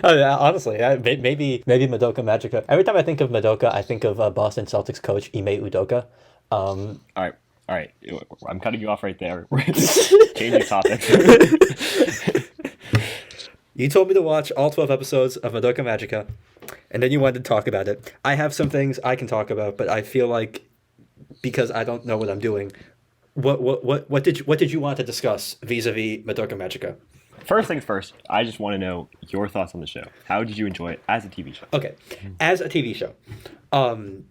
Oh, yeah, honestly, maybe Madoka Magica. Every time I think of Madoka, I think of Boston Celtics coach Ime Udoka. Um, All right, all right. I'm cutting you off right there. Changing topics. you told me to watch all 12 episodes of Madoka Magica, and then you wanted to talk about it. I have some things I can talk about, but I feel like because I don't know what I'm doing, what did you want to discuss vis-a-vis Madoka Magica? First things first. I just want to know your thoughts on the show. How did you enjoy it as a TV show? Okay, as a TV show, um,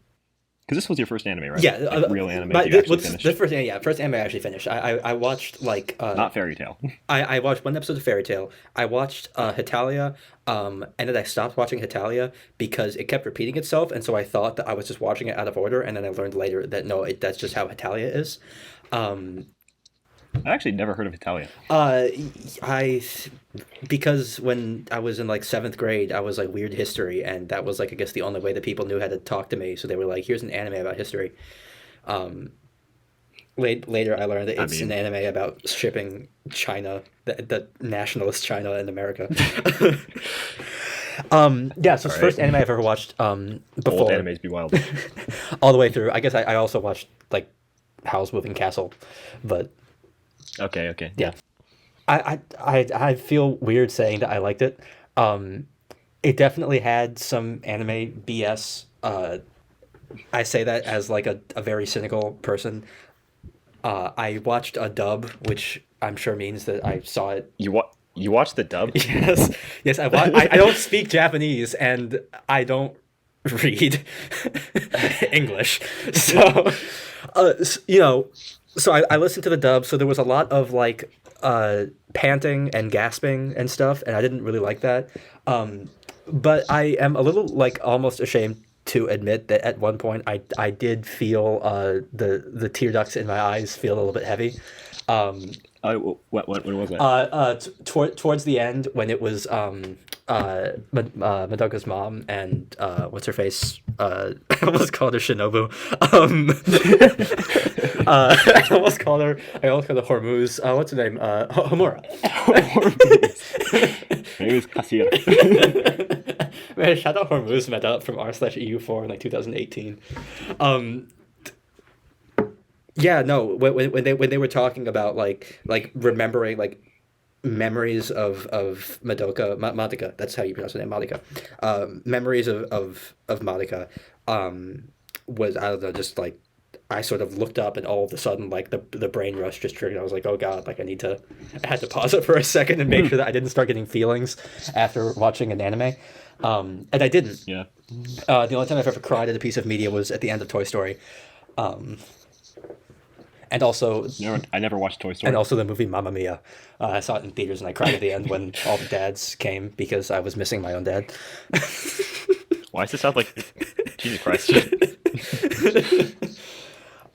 Because this was your first anime, right? yeah, Like real anime that you actually what's finished. the first first anime I actually finished. I watched like Not Fairy Tale. I watched one episode of Fairy Tale. I watched Hitalia, and then I stopped watching Hitalia because it kept repeating itself, and so I thought that I was just watching it out of order, and then I learned later that no, that's just how Hitalia is. Um, I actually never heard of Italia. uh, I because when I was in like seventh grade, I was like weird history, and that was like I guess the only way that people knew how to talk to me. So they were like, "Here's an anime about history." Um, later, I learned that I it's an mean, anime about shipping China, the nationalist China in America. Yeah, so all it's the first right. anime I've ever watched Old before, animes be wild. all the way through. I guess I also watched like Howl's Moving Castle, but Okay, okay, yeah, yeah. I feel weird saying that I liked it. Um, it definitely had some anime BS. I say that as like a very cynical person. I watched a dub, which I'm sure means that I saw it. You watched the dub? Yes, yes, I don't speak Japanese and I don't read English, so you know, so I listened to the dub. So there was a lot of like panting and gasping and stuff, and I didn't really like that. But I am a little like almost ashamed to admit that at one point I did feel the tear ducts in my eyes feel a little bit heavy. Um, When was it? towards the end when it was Madoka's mom and what's her face I almost called her Shinobu. I almost called her Hormuz. What's her name? Homura. Maybe it was Kasir. Man, shout out Hormuz met up from r/EU4 in like 2018. Um, yeah, no, when they were talking about like remembering like memories of Madoka. That's how you pronounce the name, Madoka. Memories of Madoka. Was I don't know, just like I sort of looked up and all of a sudden like the brain rush just triggered. I was like, oh god, like I had to pause it for a second and make sure that I didn't start getting feelings after watching an anime. And I didn't. Yeah. The only time I've ever cried at a piece of media was at the end of Toy Story. Um, and also I never watched Toy and Story. also the movie Mamma Mia. I saw it in theaters and I cried at the end when all the dads came because I was missing my own dad. Why does it sound like Jesus Christ?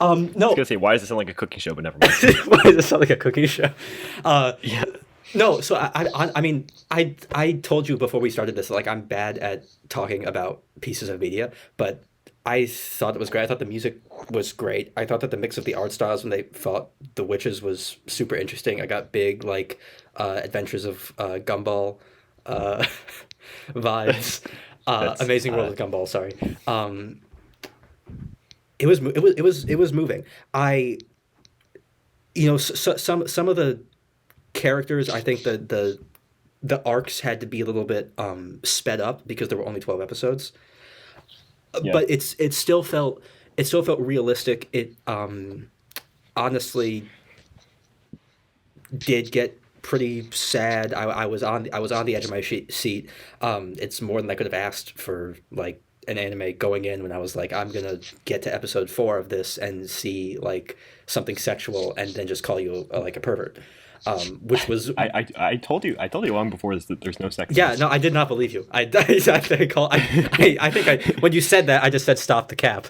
I was No, gonna say, why does it sound like a cooking show? But never mind. why does it sound like a cookie show? Uh, Yeah. no, so I mean, I told you before we started this, like I'm bad at talking about pieces of media, but I thought it was great. I thought the music was great. I thought that the mix of the art styles when they fought the witches was super interesting. I got big like Adventures of Gumball uh, vibes. That's Amazing World of Gumball. Sorry. Um, it was moving. I some of the characters I think the arcs had to be a little bit sped up because there were only 12 episodes, yeah. but it still felt realistic. It honestly did get pretty sad. I was on the edge of my seat. It's more than I could have asked for like an anime going in when I was like, I'm gonna get to episode 4 of this and see like something sexual and then just call you like a pervert. Which was I told you long before this that there's no sex yeah, scenes. no, I did not believe you. I think when you said that, I just said stop the cap.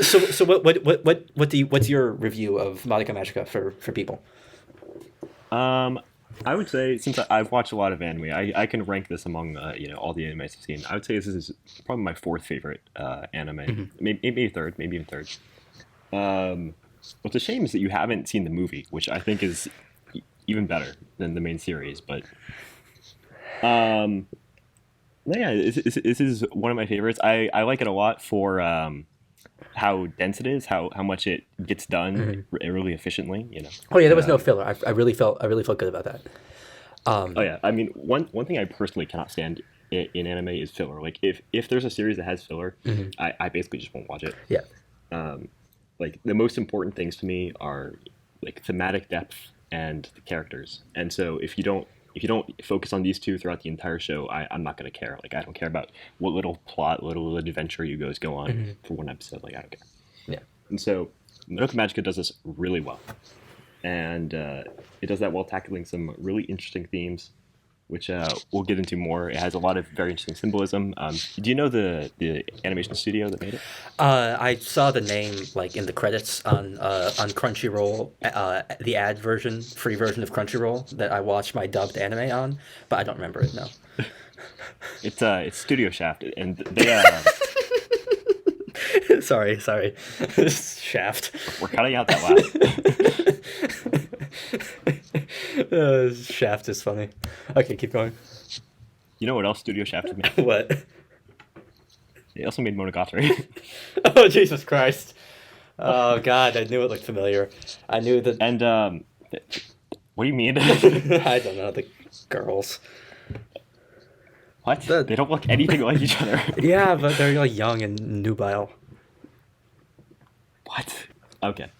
So what's your review of Madoka Magica for people? Um, I would say since I've watched a lot of anime, I can rank this among all the animes I've seen. I would say this is probably my fourth favorite anime, Hmm. maybe third, maybe even third. Um, what's a shame is that you haven't seen the movie, which I think is even better than the main series. But Um, no, yeah, this is one of my favorites. I like it a lot for how dense it is, how much it gets done really efficiently. Oh yeah, there was no Um, filler. I really felt good about that. oh yeah, I mean one thing I personally cannot stand in anime is filler. Like if there's a series that has filler, I basically just won't watch it. Yeah. Like the most important things to me are like thematic depth and the characters. And so if you don't focus on these two throughout the entire show, I'm not gonna care. Like I don't care about what little plot, little adventure you guys go on for one episode. Like I don't care. Yeah. And so Madoka Magica does this really well, and it does that while tackling some really interesting themes, which we'll get into more. It has a lot of very interesting symbolism. Do you know the animation studio that made it? I saw the name like in the credits on Crunchyroll, the ad version, free version of Crunchyroll that I watched my dubbed anime on, but I don't remember it now. It's Studio Shaft, and they Sorry. Shaft. we're cutting out that laugh. Shaft is funny. Okay, keep going. You know what else Studio Shaft has made? What? They also made Monogatari. Oh, Jesus Christ. Oh, God, I knew it looked familiar. I knew that. And what do you mean? I don't know, the girls. What? The- They don't look anything like each other. Yeah, but they're like young and nubile. What? Okay.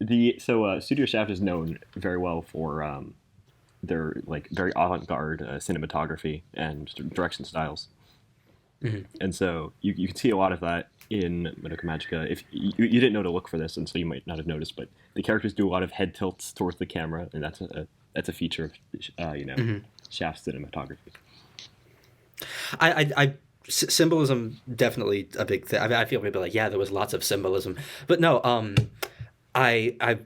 Studio Shaft is known very well for their like very avant-garde cinematography and direction styles. And so you can see a lot of that in Madoka Magica. If you didn't know to look for this, and so you might not have noticed, but the characters do a lot of head tilts towards the camera, and that's a feature of Shaft's cinematography. Symbolism definitely a big thing. I mean, I feel maybe like yeah, there was lots of symbolism, but no. I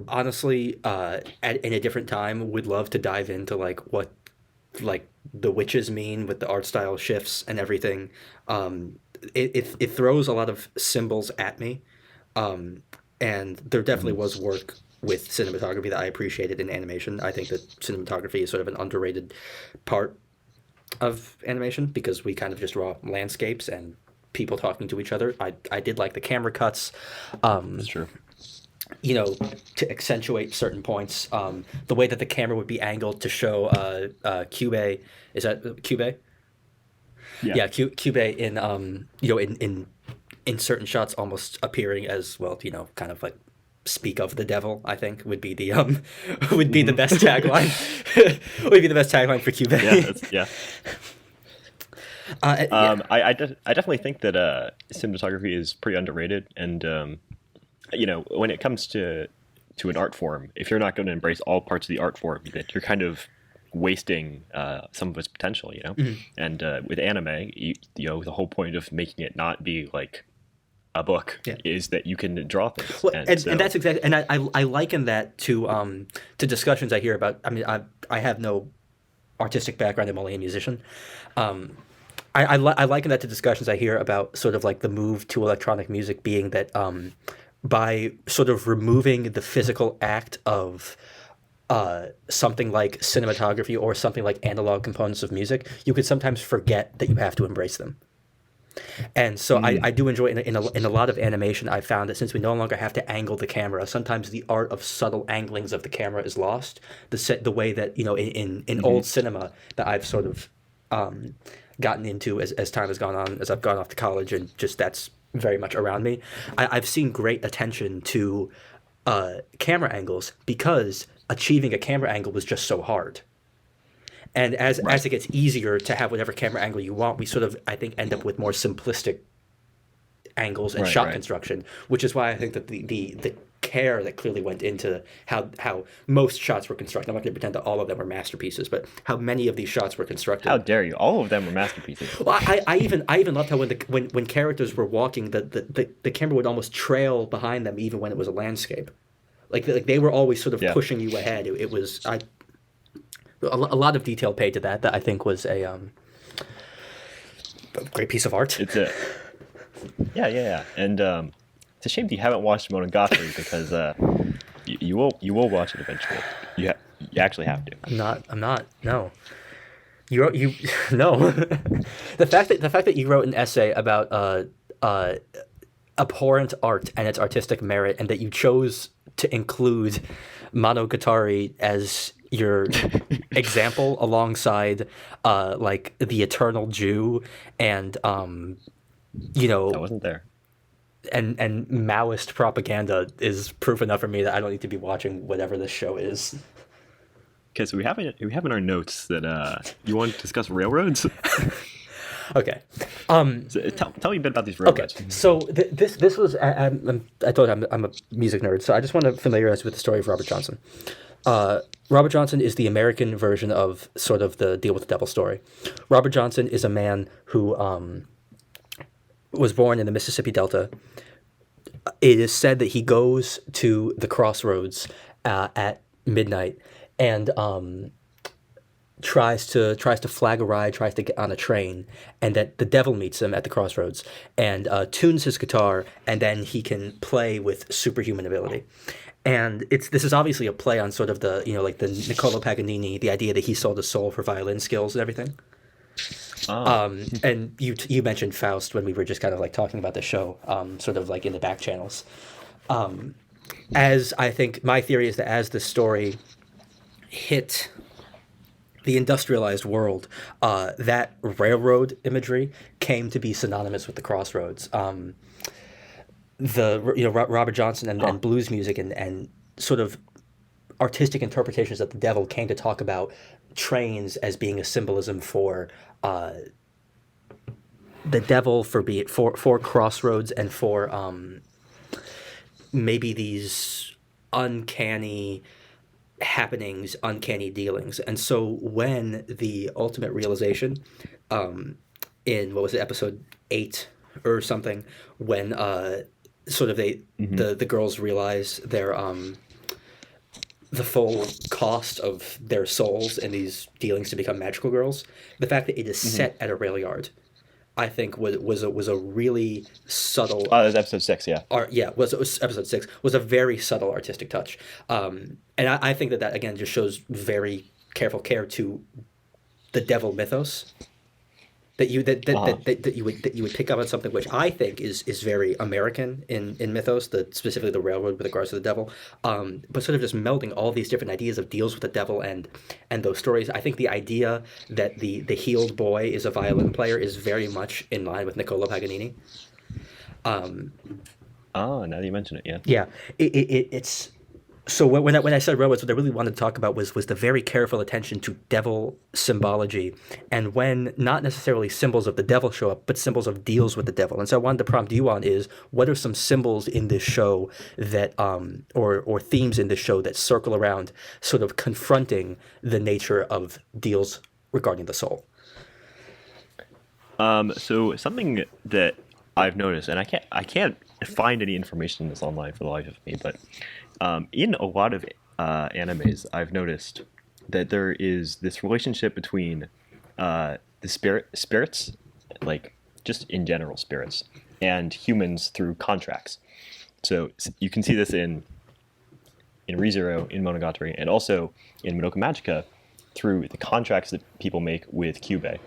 honestly in a different time would love to dive into like what like the witches mean with the art style shifts and everything. It throws a lot of symbols at me, and there definitely was work with cinematography that I appreciated in animation. I think that cinematography is sort of an underrated part of animation because we kind of just draw landscapes and people talking to each other. I did like the camera cuts. That's true. To accentuate certain points. The way that the camera would be angled to show Cube, is that Cube? Yeah, Cube in in certain shots almost appearing as well, kind of like speak of the devil, I think would be the would be the best tagline. Would be the best tagline for Cube. Yeah. Yeah. I definitely think that cinematography is pretty underrated, and when it comes to an art form, if you're not going to embrace all parts of the art form, then you're kind of wasting some of its potential, And with anime, the whole point of making it not be like a book is that you can draw things. Well, and that's exactly, and I liken that to discussions I hear about. I mean, I have no artistic background. I'm only a musician. I liken that to discussions I hear about sort of like the move to electronic music being that by sort of removing the physical act of something like cinematography or something like analog components of music, you could sometimes forget that you have to embrace them. And so I do enjoy in a lot of animation. I found that since we no longer have to angle the camera, sometimes the art of subtle anglings of the camera is lost. The way that in old cinema that I've sort of gotten into as time has gone on, as I've gone off to college, and just that's very much around me. I've seen great attention to camera angles because achieving a camera angle was just so hard. And as it gets easier to have whatever camera angle you want, we sort of, I think, end up with more simplistic angles and shot construction, which is why I think that the care that clearly went into how most shots were constructed. I'm not going to pretend that all of them were masterpieces, but how many of these shots were constructed. How dare you? All of them were masterpieces. Well, I even loved how when characters were walking, the camera would almost trail behind them even when it was a landscape. Like they were always sort of pushing you ahead. It was a lot of detail paid to that I think was a great piece of art. It's yeah, and it's a shame that you haven't watched Monogatari because you will watch it eventually. You actually have to. I'm not. No. You wrote you no. The fact that you wrote an essay about abhorrent art and its artistic merit, and that you chose to include Monogatari as your example alongside like the Eternal Jew and I wasn't there. and Maoist propaganda is proof enough for me that I don't need to be watching whatever this show is. Okay, so we have in our notes that you want to discuss railroads. Okay. So tell me a bit about these Okay, railroads. so this was I told you I'm a music nerd, so I just want to familiarize with the story of Robert Johnson. Robert Johnson is the American version of sort of the Deal with the Devil story. Robert Johnson is a man who was born in the Mississippi Delta. It is said that he goes to the crossroads at midnight and tries to flag a ride, tries to get on a train, and that the devil meets him at the crossroads and tunes his guitar, and then he can play with superhuman ability. And this is obviously a play on sort of the like the Niccolo Paganini, the idea that he sold his soul for violin skills and everything. And you mentioned Faust when we were just kind of like talking about the show, sort of like in the back channels. As I think my theory is that as the story hit the industrialized world, that railroad imagery came to be synonymous with the crossroads. Robert Johnson and blues music and sort of artistic interpretations of the devil came to talk about trains as being a symbolism for the devil, for crossroads, and for maybe these uncanny happenings, uncanny dealings. And so when the ultimate realization, in what was it, episode 8 or something, when sort of the girls realize their the full cost of their souls in these dealings to become magical girls, the fact that it is set at a rail yard, I think was a really subtle. Oh, that's episode 6, yeah. Was episode 6 was a very subtle artistic touch, and I think that again just shows very careful care to the devil mythos. That you would pick up on something which I think is very American in mythos, specifically the railroad with regards to the devil, but sort of just melding all these different ideas of deals with the devil and those stories. I think the idea that the healed boy is a violin player is very much in line with Niccolo Paganini. Now that you mention it, yeah. Yeah, it's. So when I said railroads, what I really wanted to talk about was the very careful attention to devil symbology, and when not necessarily symbols of the devil show up, but symbols of deals with the devil. And so I wanted to prompt you on is, what are some symbols in this show that or themes in this show that circle around sort of confronting the nature of deals regarding the soul? So something that I've noticed, and I can't find any information on this online for the life of me, but in a lot of animes, I've noticed that there is this relationship between the spirits, like just in general spirits, and humans through contracts. So you can see this in ReZero, in Monogatari, and also in Madoka Magica through the contracts that people make with Kyubey.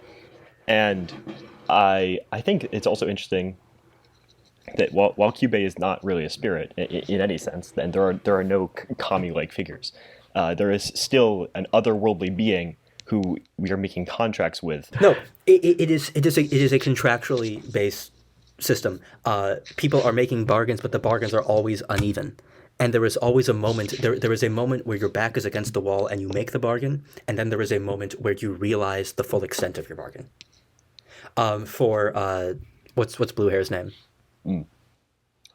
And I think it's also interesting that while Kyubey is not really a spirit in any sense, and there are no kami-like figures, there is still an otherworldly being who we are making contracts with. No, it is a contractually based system. People are making bargains, but the bargains are always uneven. And there is always a moment. There is a moment where your back is against the wall and you make the bargain, and then there is a moment where you realize the full extent of your bargain. What's Blue Hair's name?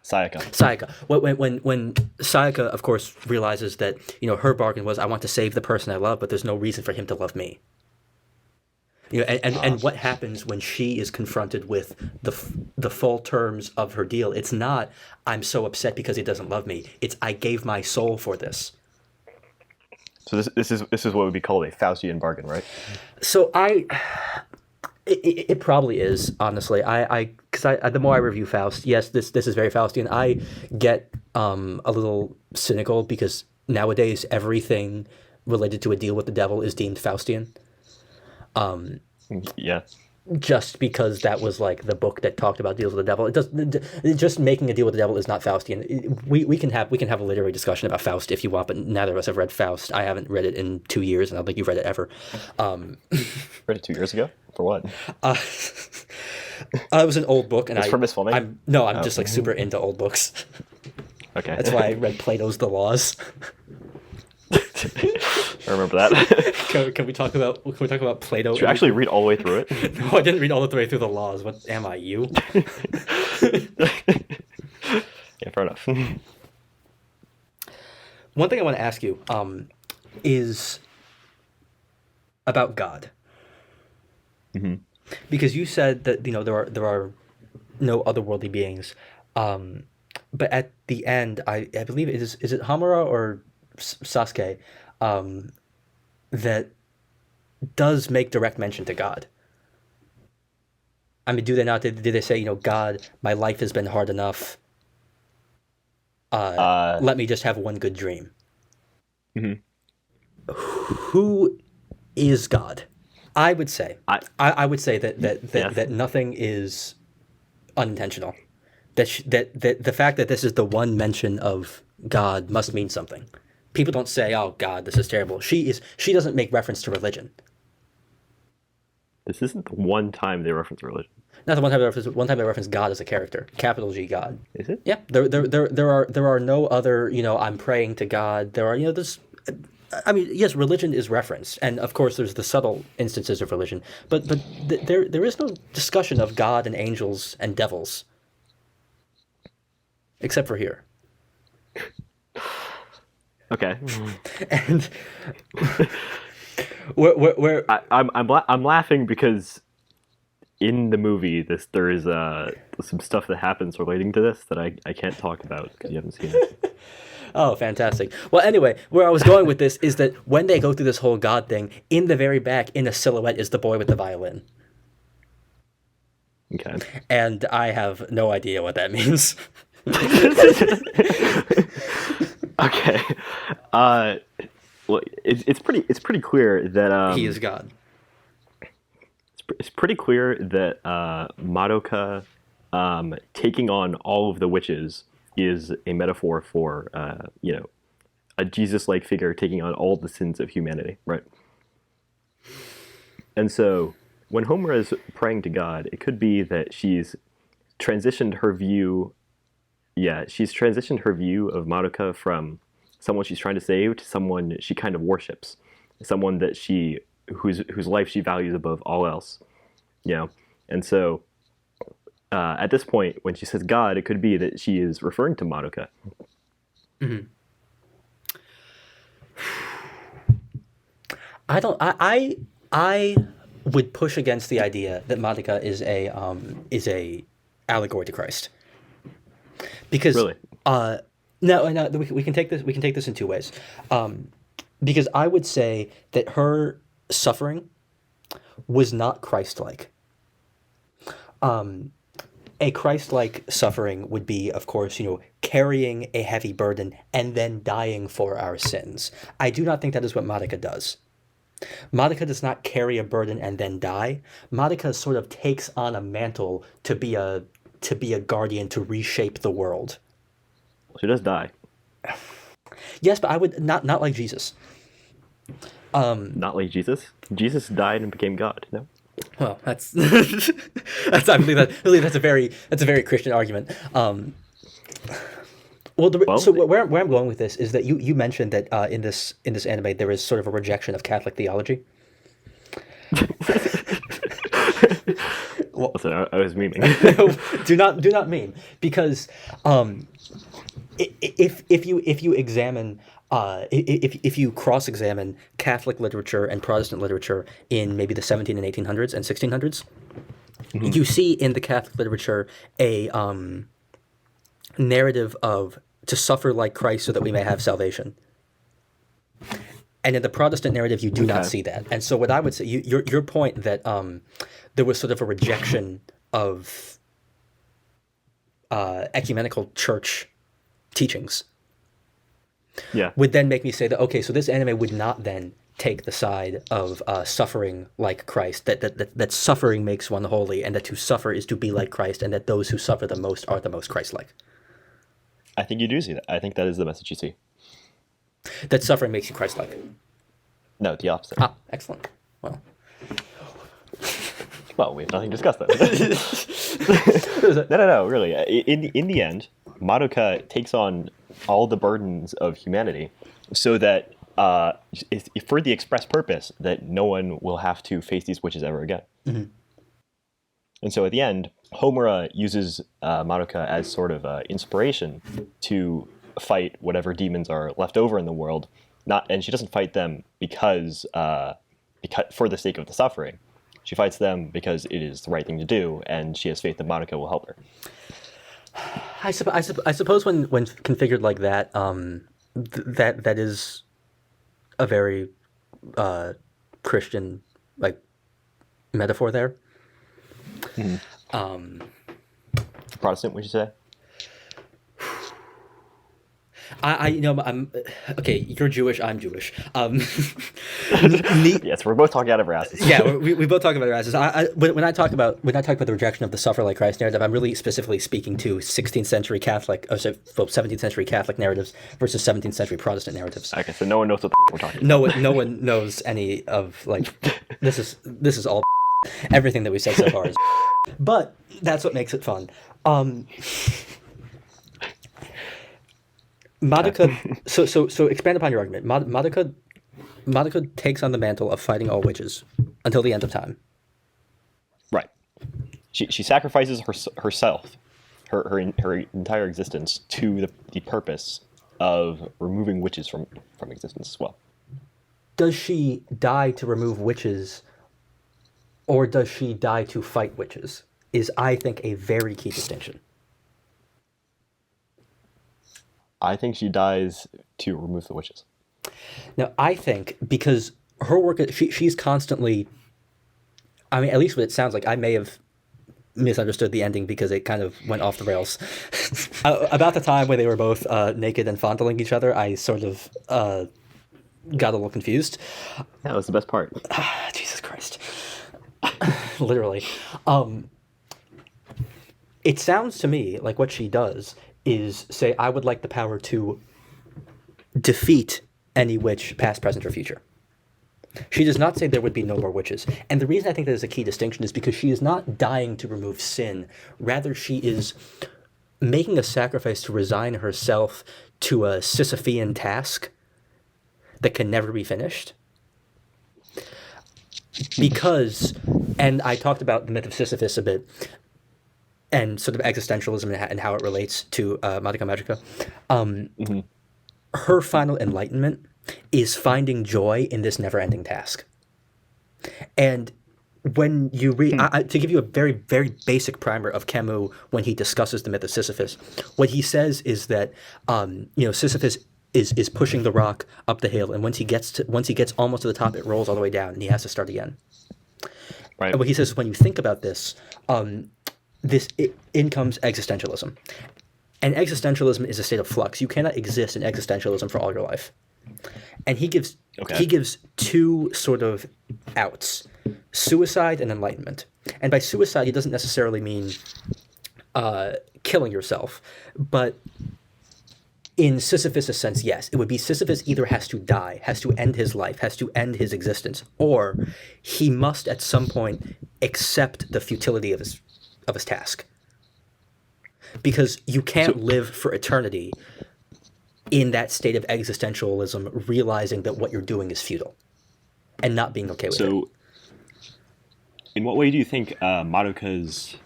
Sayaka. When Sayaka, of course, realizes that her bargain was, I want to save the person I love, but there's no reason for him to love me. And what happens when she is confronted with the full terms of her deal? It's not, I'm so upset because he doesn't love me. It's, I gave my soul for this. So this is what would be called a Faustian bargain, right? So It probably is, honestly. Because the more I review Faust, yes, this is very Faustian. I get a little cynical because nowadays everything related to a deal with the devil is deemed Faustian. Yeah. Just because that was like the book that talked about deals with the devil. Just making a deal with the devil is not Faustian. We can have a literary discussion about Faust if you want, but neither of us have read Faust. I haven't read it in 2 years, and I don't think you've read it ever. Read it 2 years ago? For what? It was an old book, and it's for Miss Fleming? I'm just like super into old books. Okay. That's why I read Plato's The Laws. I remember that. Can we talk about Plato? Did you actually read all the way through it? No, I didn't read all the way through the Laws. What am I, you? Yeah, fair enough. One thing I want to ask you is about God. Mm-hmm. Because you said that there are no otherworldly beings, but at the end, I believe is it Hamura or Sasuke that does make direct mention to God. I mean, do they not? Did they say, God, my life has been hard enough. Let me just have one good dream. Mm-hmm. Who is God? I would say I would say that nothing is unintentional. That the fact that this is the one mention of God must mean something. People don't say, "Oh God, this is terrible." She doesn't make reference to religion. This isn't the one time they reference religion. Not the one time they reference. One time they reference God as a character, capital G God. Is it? Yeah. There are no other. I'm praying to God. There are this. I mean, yes, religion is referenced, and of course, there's the subtle instances of religion, but there is no discussion of God and angels and devils, except for here. Okay. And where I'm laughing because in the movie there is some stuff that happens relating to this that I can't talk about because you haven't seen it. Oh, fantastic. Well, anyway, where I was going with this is that when they go through this whole God thing, in the very back, in a silhouette, is the boy with the violin. Okay. And I have no idea what that means. Okay. Well, it's pretty clear that he is God. It's pretty clear that Madoka taking on all of the witches is a metaphor for a Jesus-like figure taking on all the sins of humanity, right? And so when Homer is praying to God, it could be that she's transitioned her view. Yeah, she's transitioned her view of Madoka from someone she's trying to save to someone she kind of worships, someone that whose life she values above all else, And so at this point, when she says God, it could be that she is referring to Madoka. Mm-hmm. I would push against the idea that Madoka is a allegory to Christ. Because really? No, we can take this in two ways. Because I would say that her suffering was not Christ-like. A Christ-like suffering would be, of course, carrying a heavy burden and then dying for our sins. I do not think that is what Madoka does. Madoka does not carry a burden and then die. Madoka sort of takes on a mantle to be a guardian, to reshape the world. She does die. Yes, but I would not like Jesus. Not like Jesus. Jesus died and became God. No. Well, that's I believe that's a very Christian argument. So where I'm going with this is that you mentioned that in this anime there is sort of a rejection of Catholic theology. Well, listen, I was memeing. do not meme, because if you examine if you cross-examine Catholic literature and Protestant literature in maybe the 17 and 1800s and 1600s, mm-hmm. you see in the Catholic literature a narrative of to suffer like Christ so that we may have salvation. And in the Protestant narrative, you do not see that. And so what I would say, your point that there was sort of a rejection of ecumenical church teachings, Yeah. would then make me say that, okay, so this anime would not then take the side of suffering like Christ, that suffering makes one holy, and that to suffer is to be like Christ, and that those who suffer the most are the most Christ-like. I think you do see that. I think that is the message you see. That suffering makes you Christ-like. No, the opposite. Ah, excellent. Well, we have nothing to discuss then. No, really. In the end, Madoka takes on all the burdens of humanity so that for the express purpose that no one will have to face these witches ever again. Mm-hmm. And so at the end, Homura uses Madoka as sort of inspiration to fight whatever demons are left over in the world. And she doesn't fight them because for the sake of the suffering. She fights them because it is the right thing to do, and she has faith that Madoka will help her. I suppose when configured like that, that is a very Christian like metaphor there. Mm-hmm. Protestant, would you say? I'm okay. You're Jewish. I'm Jewish. Yes, we're both talking out of our asses. Yeah, we both talk about our asses. When I talk about the rejection of the suffer like Christ narrative, I'm really specifically speaking to 16th century Catholic, 17th century Catholic narratives versus 17th century Protestant narratives. Okay, so no one knows what we're talking about. No one knows any of like this is all everything that we said so far is, but that's what makes it fun. Madoka, so expand upon your argument. Madoka takes on the mantle of fighting all witches until the end of time. Right. She sacrifices herself, her entire existence to the purpose of removing witches from existence as well. Does she die to remove witches, or does she die to fight witches? Is, I think, a very key distinction. I think she dies to remove the witches. Now, I think because her work, she's constantly, I mean, at least what it sounds like, I may have misunderstood the ending because it kind of went off the rails. About the time when they were both naked and fondling each other, I sort of got a little confused. That was the best part. Jesus Christ. Literally. It sounds to me like what she does is say, I would like the power to defeat any witch, past, present, or future. She does not say there would be no more witches. And the reason I think that is a key distinction is because she is not dying to remove sin. Rather, she is making a sacrifice to resign herself to a Sisyphean task that can never be finished. Because, and I talked about the myth of Sisyphus a bit, and sort of existentialism and how it relates to Madoka Magica. Her final enlightenment is finding joy in this never-ending task. And when you read, to give you a very, very basic primer of Camus when he discusses the myth of Sisyphus, what he says is that Sisyphus is pushing the rock up the hill, and once he gets almost to the top, it rolls all the way down, and he has to start again. Right. And what he says is, when you think about this, in comes existentialism. And existentialism is a state of flux. You cannot exist in existentialism for all your life. And he gives two sort of outs: suicide and enlightenment. And by suicide, he doesn't necessarily mean killing yourself, but in Sisyphus' sense, yes, it would be Sisyphus either has to die, has to end his life, has to end his existence, or he must at some point accept the futility of his task. Because you can't live for eternity in that state of existentialism, realizing that what you're doing is futile and not being okay with it. So, in what way do you think Madoka's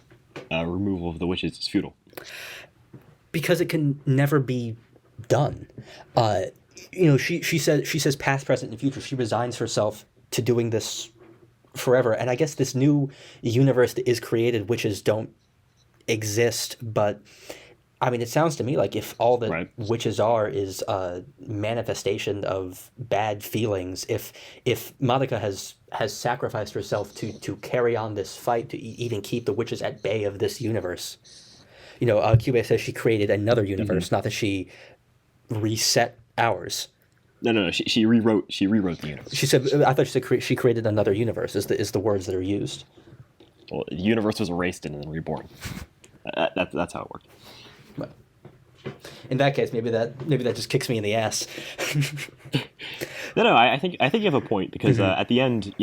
removal of the witches is Because it can never be done. She says past, present, and future. She resigns herself to doing this forever. And I guess this new universe that is created, witches don't exist, but I mean, it sounds to me like if all that witches are is a manifestation of bad feelings, if Madoka has sacrificed herself to carry on this fight, to even keep the witches at bay of this universe. Cube says she created another universe, not that she reset ours. No. She rewrote the universe. She said, I thought she said she created another universe. Is the words that are used? Well, the universe was erased and then reborn. That's how it worked. But in that case, maybe that just kicks me in the ass. No. I think you have a point because at the end,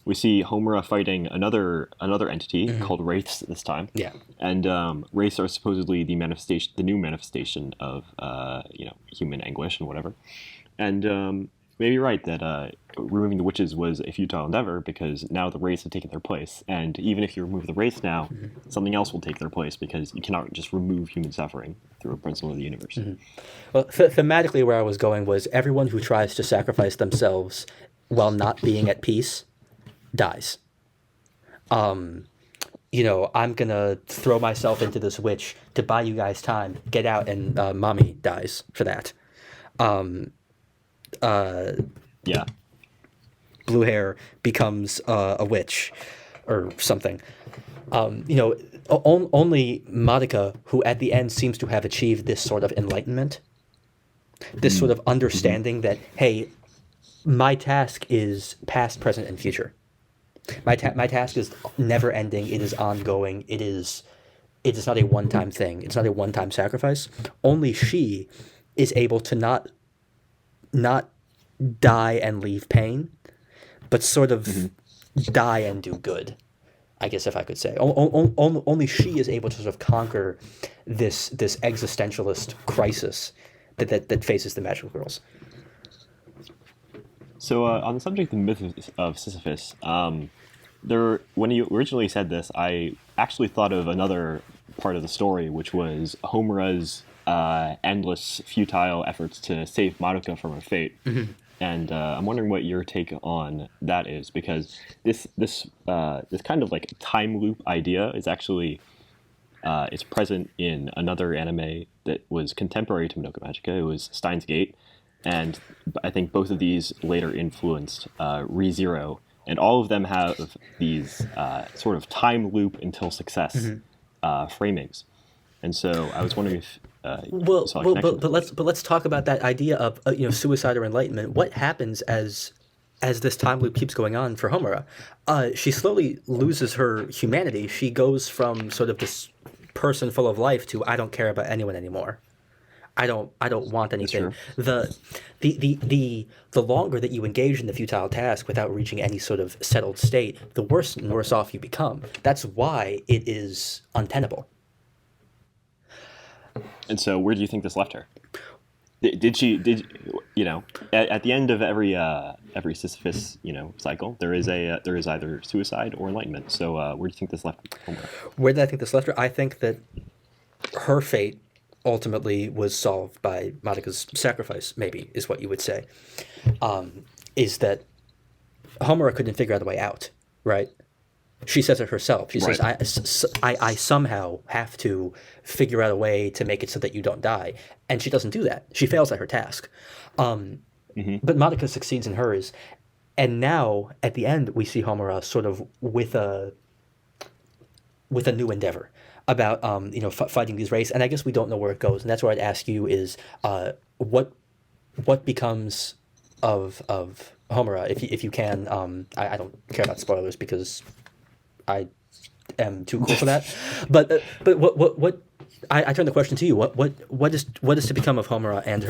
we see Homura fighting another entity called wraiths this time. Yeah. And wraiths are supposedly the new manifestation of human anguish and whatever. And maybe you're right that removing the witches was a futile endeavor because now the wraiths have taken their place. And even if you remove the wraiths now, something else will take their place because you cannot just remove human suffering through a principle of the universe. Well, thematically, where I was going was everyone who tries to sacrifice themselves while not being at peace dies. I'm gonna throw myself into this witch to buy you guys time. Get out, and mommy dies for that. Yeah. Blue hair becomes a witch or something. Only Madoka, who at the end seems to have achieved this sort of enlightenment, this sort of understanding that, hey, my task is past, present, and future. My task is never ending. It is ongoing. It is not a one-time thing. It's not a one-time sacrifice. Only she is able to not die and leave pain, but sort of die and do good, I guess, if I could say. Only she is able to sort of conquer this existentialist crisis that faces the magical girls. So on the subject of the myth of Sisyphus, when you originally said this, I actually thought of another part of the story, which was Homura's endless, futile efforts to save Madoka from her fate. And I'm wondering what your take on that is, because this kind of like time loop idea is actually it's present in another anime that was contemporary to Madoka Magica. It was Steins Gate, and I think both of these later influenced ReZero, and all of them have these sort of time loop until success framings. And so I was wondering if but let's talk about that idea of suicide or enlightenment. What happens as this time loop keeps going on for Homura? She slowly loses her humanity. She goes from sort of this person full of life to I don't care about anyone anymore. I don't want anything. The longer that you engage in the futile task without reaching any sort of settled state, the worse and worse off you become. That's why it is untenable. And so, where do you think this left her? Did at the end of every Sisyphus cycle, there is either suicide or enlightenment. So where do you think this left Homura? Where did I think this left her? I think that her fate ultimately was solved by Madoka's sacrifice, maybe, is what you would say. Is that Homura couldn't figure out a way out, right? She says it herself. She says, I somehow have to figure out a way to make it so that you don't die. And she doesn't do that. She fails at her task. But Madoka succeeds in hers. And now, at the end, we see Homura sort of with a new endeavor about fighting these wraiths. And I guess we don't know where it goes. And that's where I'd ask you is what becomes of Homura, if you can. I don't care about spoilers because I am too cool for that. But what I turn the question to you. What is to become of Homura and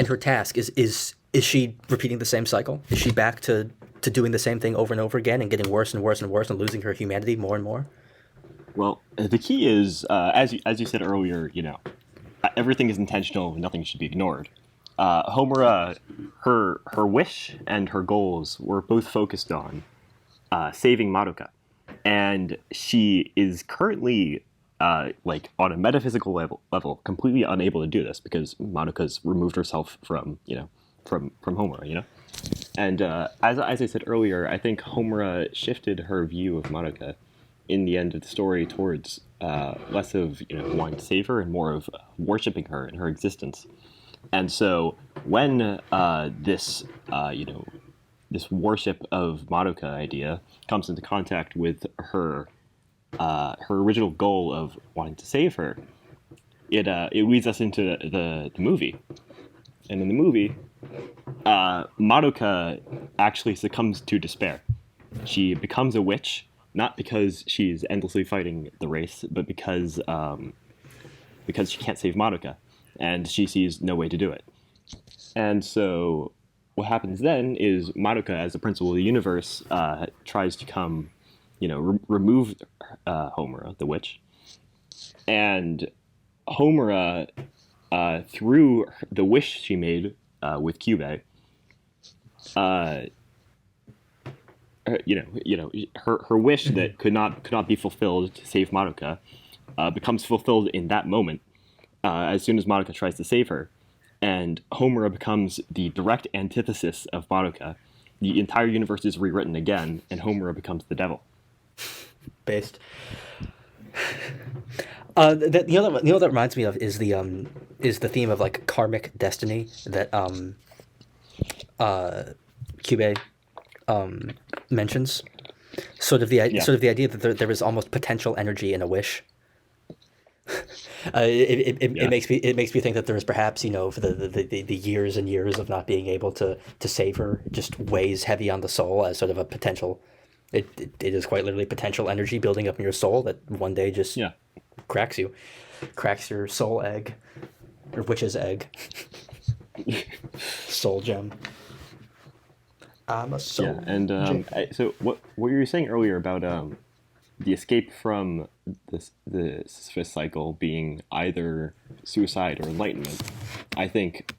her task? Is she repeating the same cycle? Is she back to doing the same thing over and over again and getting worse and worse and worse and losing her humanity more and more? Well, the key is as you said earlier, everything is intentional. Nothing should be ignored. Homura, her wish and her goals were both focused on saving Madoka, and she is currently on a metaphysical level completely unable to do this because Madoka's removed herself from Homura, and as I said earlier, I think Homura shifted her view of Madoka in the end of the story towards less of wanting to save her and more of worshiping her and her existence. And so when this worship of Madoka idea comes into contact with her original goal of wanting to save her, it leads us into the movie. And in the movie, Madoka actually succumbs to despair. She becomes a witch, not because she's endlessly fighting the race, but because she can't save Madoka, and she sees no way to do it. And so what happens then is Madoka, as the principal of the universe, tries to come, remove Homura, the witch, and Homura, through the wish she made with Kyubey, her wish that could not be fulfilled to save Madoka becomes fulfilled in that moment as soon as Madoka tries to save her, and Homura becomes the direct antithesis of Madoka. The entire universe is rewritten again, and Homura becomes the devil. Based. That reminds me of is the theme of like karmic destiny that Kyubey mentions. Sort of the idea that there is almost potential energy in a wish. It makes me think that there is perhaps, for the years and years of not being able to save her just weighs heavy on the soul as sort of a potential. It is quite literally potential energy building up in your soul that one day just cracks your soul egg, or witch's egg, soul gem. I'm a soul. Yeah, and so what you were saying earlier about the escape from the Sisyphus cycle being either suicide or enlightenment, I think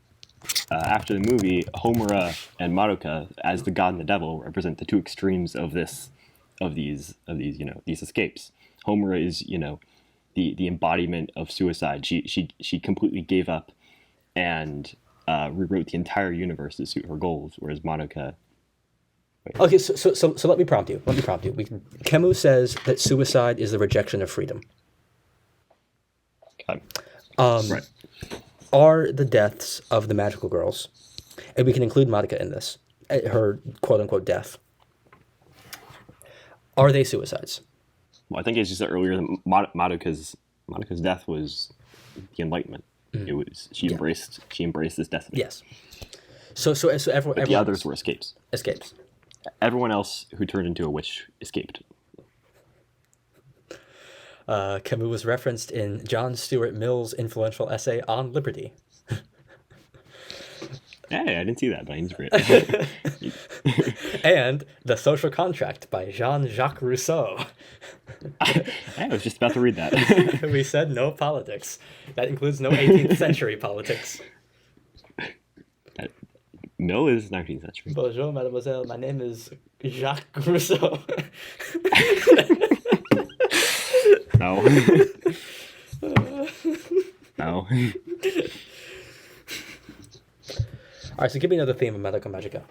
after the movie, Homura and Madoka, as the god and the devil, represent the two extremes of these escapes. Homura is the embodiment of suicide. She completely gave up and rewrote the entire universe to suit her goals, whereas Madoka. Okay, so let me prompt you. Camus says that suicide is the rejection of freedom. Okay. Right. Are the deaths of the magical girls, and we can include Madoka in this, her quote-unquote death, are they suicides? Well, I think as you said earlier, Madoka's death was the enlightenment. Mm-hmm. It was she embraced this destiny. Yes. So everyone. But the others were escapes. Escapes. Everyone else who turned into a witch escaped. Camus was referenced in John Stuart Mill's influential essay on liberty. Hey, I didn't see that, but I interpret it. And The Social Contract by Jean-Jacques Rousseau. I was just about to read that. We said no politics. That includes no 18th century politics. Mill is 19th century. Bonjour, mademoiselle. My name is Jacques Rousseau. No. No. All right, so give me another theme of Madoka Magica.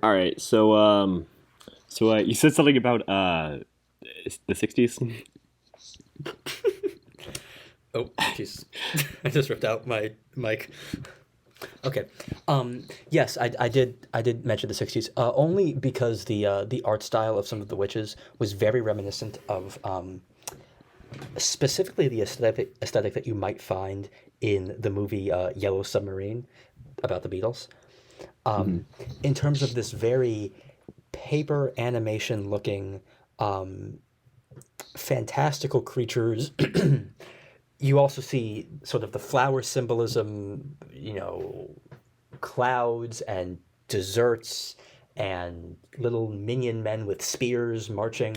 All right, so you said something about the 60s. Oh, jeez. I just ripped out my mic. Okay. Yes, I did mention the 60s, only because the art style of some of the witches was very reminiscent of specifically the aesthetic that you might find in the movie Yellow Submarine about the Beatles. In terms of this very paper animation looking fantastical creatures. You also see sort of the flower symbolism, clouds and desserts and little minion men with spears marching.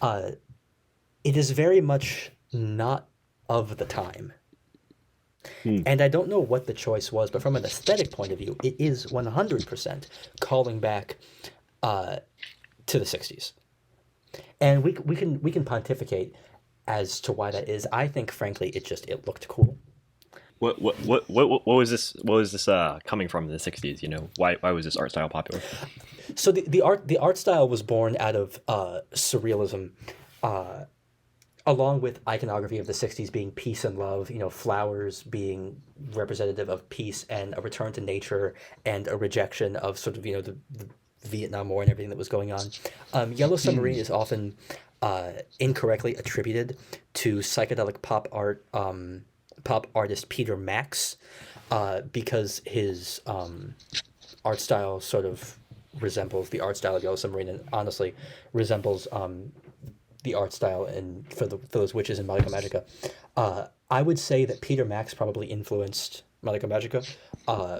It is very much not of the time. And I don't know what the choice was, but from an aesthetic point of view, it is 100% calling back to the 60s. And we can pontificate as to why that is. I think, frankly, it looked cool. What was this? What was this coming from in the 60s? Why was this art style popular? So the art style was born out of surrealism, along with iconography of the 60s being peace and love. Flowers being representative of peace and a return to nature, and a rejection of sort of the Vietnam War and everything that was going on. Yellow Submarine is often incorrectly attributed to psychedelic pop artist Peter Max. because his art style sort of resembles the art style of Yellow Submarine, and honestly resembles the art style for those witches in Madoka Magica. I would say that Peter Max probably influenced Madoka Magica,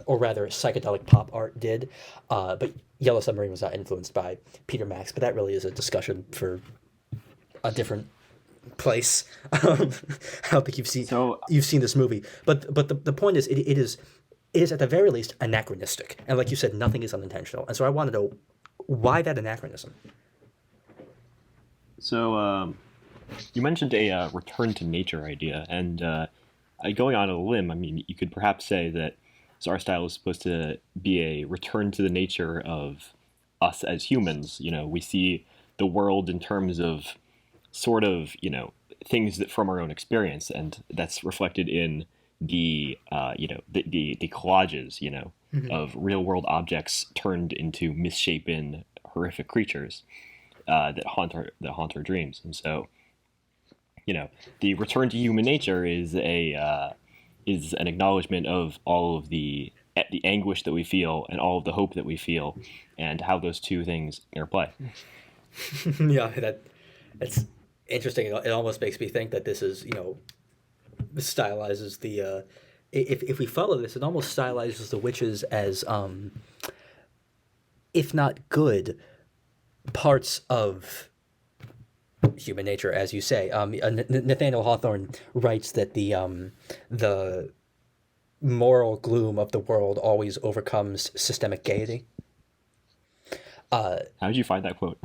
or rather, psychedelic pop art did. But Yellow Submarine was not influenced by Peter Max. But that really is a discussion for a different place. I don't think you've seen this movie, but the point is it is at the very least anachronistic, and like you said, nothing is unintentional. And so I want to know why that anachronism. So you mentioned a return to nature idea, and going on a limb, I mean, you could perhaps say that our style is supposed to be a return to the nature of us as humans. You know, we see the world in terms of sort of, things that from our own experience, and that's reflected in the the collages, of real world objects turned into misshapen, horrific creatures that haunt our dreams. And so, the return to human nature is an acknowledgement of all of the anguish that we feel and all of the hope that we feel, and how those two things interplay. Yeah, that's interesting. It almost makes me think that this is, stylizes the if we follow this, it almost stylizes the witches as if not good, parts of human nature, as you say. Nathaniel Hawthorne writes that the moral gloom of the world always overcomes systemic gaiety. How did you find that quote?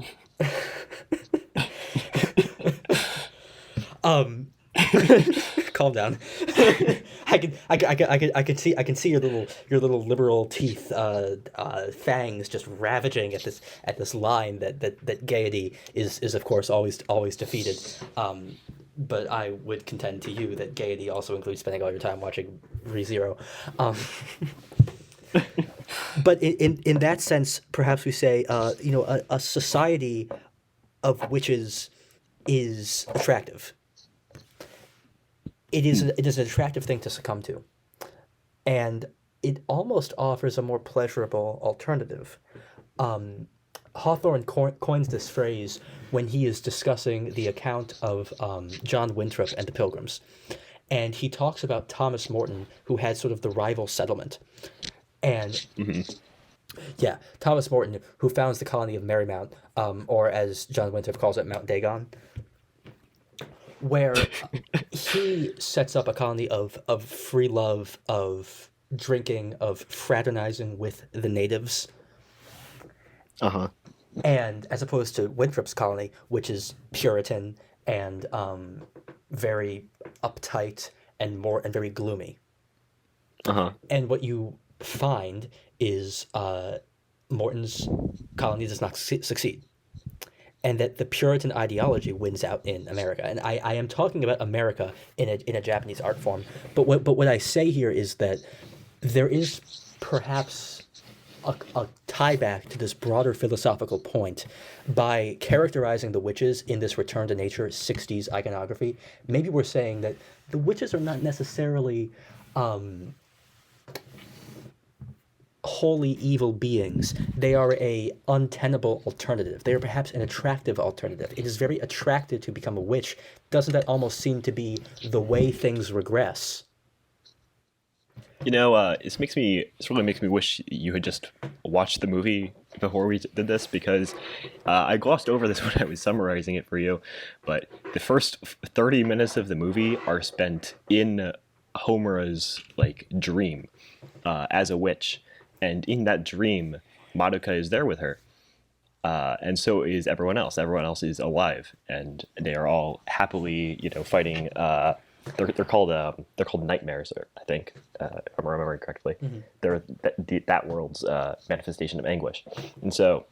Calm down. I can see your little liberal teeth, fangs just ravaging at this line that gaiety is of course always defeated. But I would contend to you that gaiety also includes spending all your time watching ReZero. But in that sense, perhaps we say, a society of witches is attractive. It is an attractive thing to succumb to, and it almost offers a more pleasurable alternative. Hawthorne coins this phrase when he is discussing the account of John Winthrop and the Pilgrims, and he talks about Thomas Morton, who had sort of the rival settlement, and yeah, Thomas Morton, who founds the colony of Marymount, or as John Winthrop calls it, Mount Dagon, where he sets up a colony of free love, of drinking, of fraternizing with the natives. Uh-huh. And as opposed to Winthrop's colony, which is Puritan and very uptight and very gloomy. Uh-huh. And what you find is Morton's colony does not succeed. And that the Puritan ideology wins out in America. And I am talking about America in a Japanese art form. But what I say here is that there is perhaps a tie back to this broader philosophical point by characterizing the witches in this return to nature 60s iconography. Maybe we're saying that the witches are not necessarily wholly evil beings. They are a untenable alternative. They are perhaps an attractive alternative. It is very attractive to become a witch. Doesn't that almost seem to be the way things regress? This really makes me wish you had just watched the movie before we did this, because I glossed over this when I was summarizing it for you, but the first 30 minutes of the movie are spent in Homura's dream as a witch. And in that dream, Madoka is there with her, and so is everyone else. Everyone else is alive, and they are all happily, fighting. They're called nightmares, I think, if I'm remembering correctly. Mm-hmm. They're that world's manifestation of anguish, and so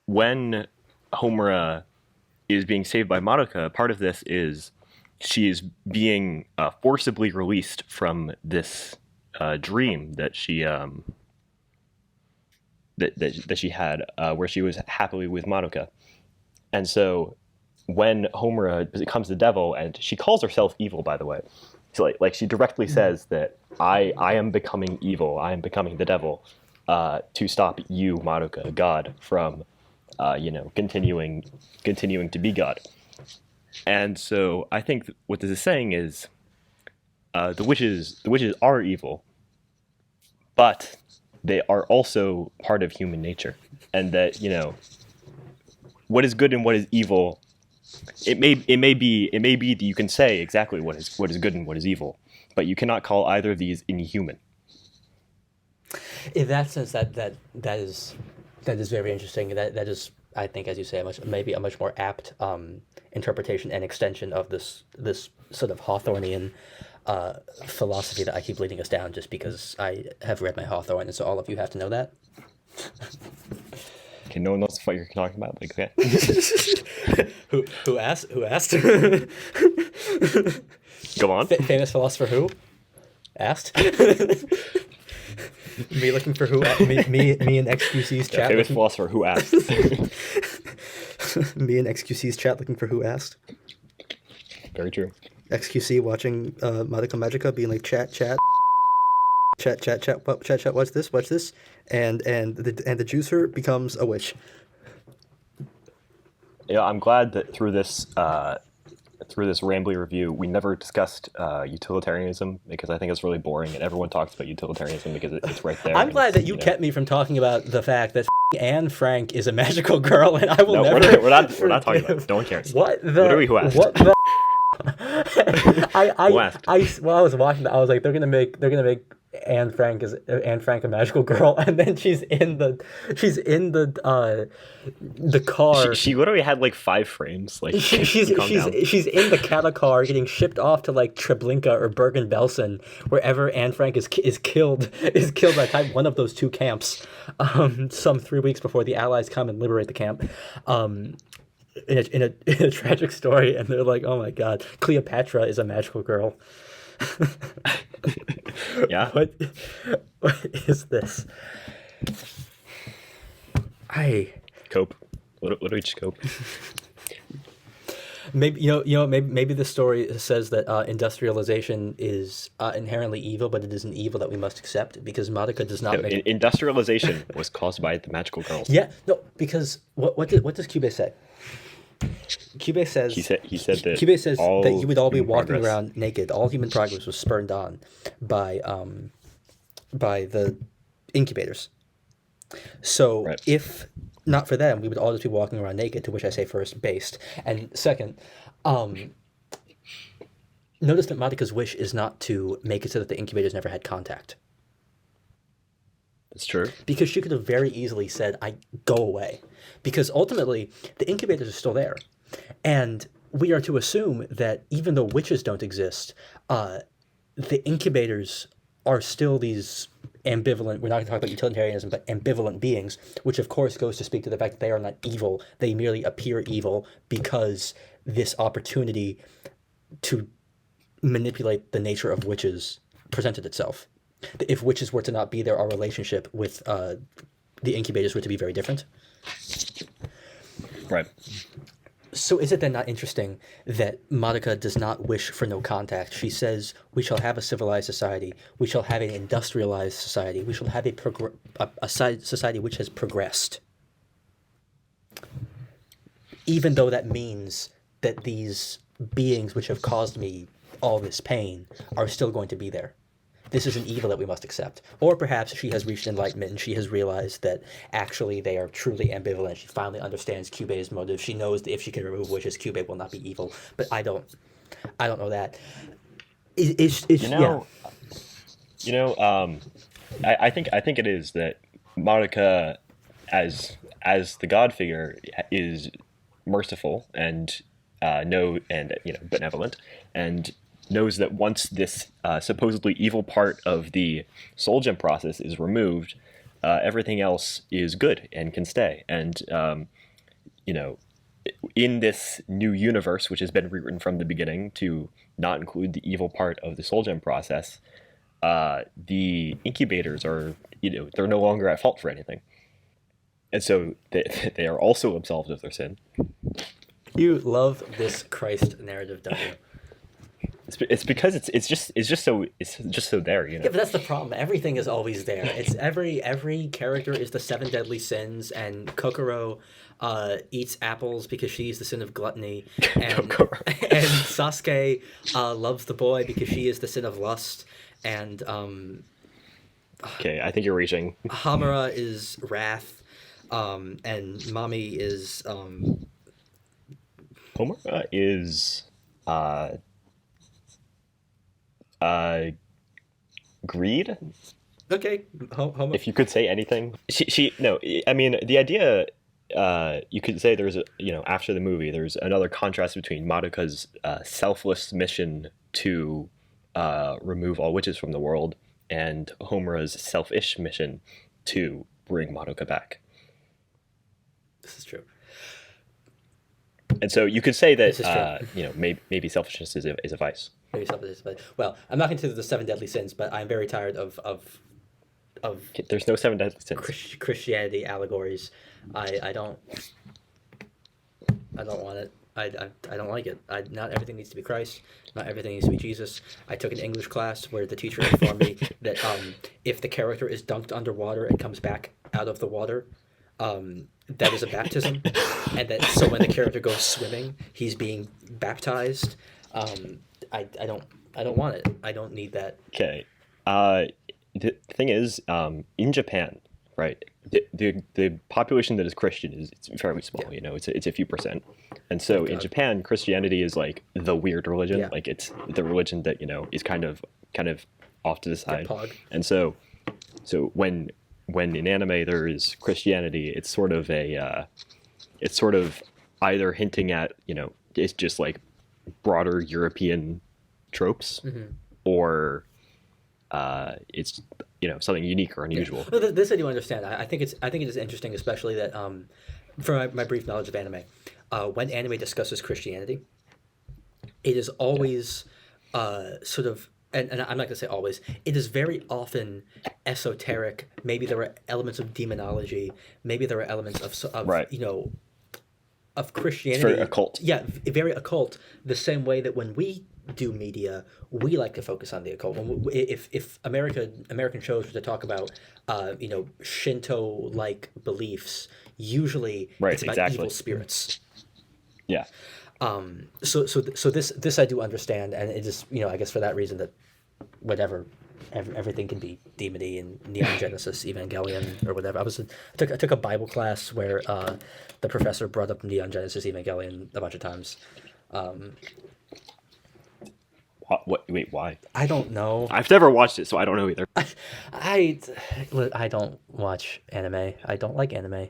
when Homura is being saved by Madoka, part of this is she is being forcibly released from this dream that she that she had, where she was happily with Madoka. And so when Homura becomes the devil, and she calls herself evil, by the way, she directly says that I am becoming evil. I am becoming the devil, to stop you, Madoka, God, from continuing to be God. And so I think what this is saying is, the witches are evil, but they are also part of human nature, and that what is good and what is evil. It may be that you can say exactly what is good and what is evil, but you cannot call either of these inhuman. In that sense, that is very interesting. That is, I think, as you say, maybe a much more apt interpretation and extension of this sort of Hawthornean philosophy that I keep leading us down, just because I have read my Hawthorne, and so all of you have to know that. Okay, no one knows what you're talking about. Like, okay. Who asked? Who asked? Go on. Famous philosopher who asked? Me looking for who? Me in XQC's chat. Famous philosopher who asked. Me in XQC's chat looking for who asked. Very true. XQC watching Madoka Magica, being like chat, watch this, and the juicer becomes a witch. Yeah, I'm glad that through this rambly review, we never discussed utilitarianism, because I think it's really boring, and everyone talks about utilitarianism because it's right there. I'm glad that you kept me from talking about the fact that Anne Frank is a magical girl, and I will never. No, we're not talking about it. No one cares. What the? Literally, who asked? What the? Who asked? While I was watching that, I was like, they're gonna make Anne Frank a magical girl, and then she's in the car. She literally had like 5 frames. Like, she's in the cattle car getting shipped off to like Treblinka or Bergen-Belsen, wherever Anne Frank is killed by type one of those 2 camps, some 3 weeks before the Allies come and liberate the camp. In a tragic story, and they're like, oh my god, Cleopatra is a magical girl. Yeah. What is this? Cope. What do we just cope? Maybe maybe the story says that industrialization is inherently evil, but it is an evil that we must accept, because Madoka does not make industrialization was caused by the magical girls. Yeah, no, because what does Cube say? Cube says he said that Cube says that you would all be walking progress. around naked. All human progress was spurned on by the incubators. So right. If not for them, we would all just be walking around naked. To which I say, first, based, and second, notice that Madoka's wish is not to make it so that the incubators never had contact. That's true. Because she could have very easily said, "I go away," because ultimately the incubators are still there, and we are to assume that even though witches don't exist, the incubators are still these ambivalent. We're not going to talk about utilitarianism, but ambivalent beings, which of course goes to speak to the fact that they are not evil. They merely appear evil because this opportunity to manipulate the nature of witches presented itself. If witches were to not be there, our relationship with the incubators were to be very different. Right. So is it then not interesting that Madoka does not wish for no contact? She says, we shall have a civilized society, we shall have an industrialized society, we shall have a society which has progressed. Even though that means that these beings which have caused me all this pain are still going to be there. This is an evil that we must accept. Or perhaps she has reached enlightenment and she has realized that actually they are truly ambivalent. She finally understands Kyubei's motive. She knows that if she can remove wishes, Kyubei will not be evil. But I don't know that. I think it is that Madoka, as the god figure, is merciful and benevolent, and knows that once this supposedly evil part of the soul gem process is removed, everything else is good and can stay. And in this new universe, which has been rewritten from the beginning to not include the evil part of the soul gem process, the incubators are, they're no longer at fault for anything. And so they are also absolved of their sin. You love this Christ narrative, don't you? It's because it's just so there, you Yeah, know. but that's the problem. Everything is always there. It's every character is the seven deadly sins, and Kokoro eats apples because she's the sin of gluttony, and Kokoro. and Sasuke loves the boy because she is the sin of lust, and Okay, I think you're reaching. Hamura is wrath, and Mami is Homura is uh uh greed, okay. if you could say anything. She no, I mean the idea. You could say there's after the movie there's another contrast between Madoka's selfless mission to remove all witches from the world and Homura's selfish mission to bring Madoka back. This is true. And so you could say This that is true. maybe selfishness is a vice. Maybe something. But well, I'm not considered the seven deadly sins, but I'm very tired of There's no seven deadly sins. Christianity allegories. I don't want it. I don't like it. Not everything needs to be Christ. Not everything needs to be Jesus. I took an English class where the teacher informed me that if the character is dunked underwater and comes back out of the water, that is a baptism, and that so when the character goes swimming, he's being baptized. I don't want it. I don't need that. Okay. The thing is, in Japan, right, the population that is Christian it's fairly small. Yeah. You know, it's a few percent, and so in God. Japan, Christianity is like the weird religion. Yeah. Like it's the religion that is kind of off to the side. Pog. And so when in anime there is Christianity, it's sort of either hinting at it's just like broader European tropes, or it's something unique or unusual. No, this I do understand. I think it is interesting, especially that from my brief knowledge of anime, when anime discusses Christianity, it is always sort of, and I'm not going to say always, it is very often esoteric. Maybe there are elements of demonology. Maybe there are elements of Right. of Christianity. It's very occult. Yeah, very occult. The same way that when we do media, we like to focus on the occult. If American shows were to talk about Shinto like beliefs, usually Right, it's about exactly. evil spirits. Yeah. So this I do understand, and it is I guess for that reason that whatever. Everything can be demony and Neon Genesis Evangelion or whatever. I took a Bible class where the professor brought up Neon Genesis Evangelion a bunch of times. Wait, why? I don't know. I've never watched it, so I don't know either. I don't watch anime. I don't like anime.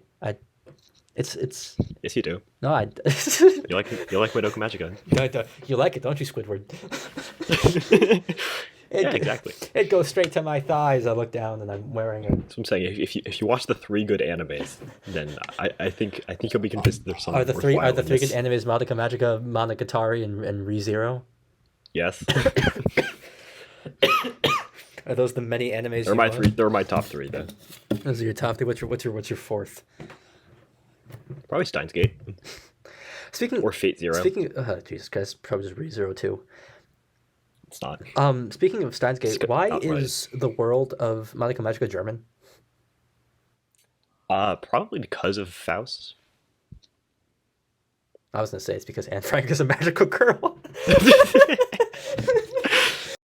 It's Yes, you do. no I. You like Madoka Magica. You like it, don't you, Squidward? Yeah, exactly. It goes straight to my thighs. I look down and I'm wearing a. That's what I'm saying. If you watch the 3 good animes, then I think you'll be convinced there's something Are the three worthwhile in good this. animes Madoka Magica, Monogatari, and ReZero? Yes, Are those the many animes? they're you my want? 3. They're my top 3 then. Those are your top three. What's your fourth? Probably Steins Gate Speaking or Fate Zero. Jesus Christ, probably just ReZero too. It's not. Speaking of Steins Gate, Skip why outright. is the world of Madoka Magica German? Probably because of Faust. I was gonna say it's because Anne Frank is a magical girl.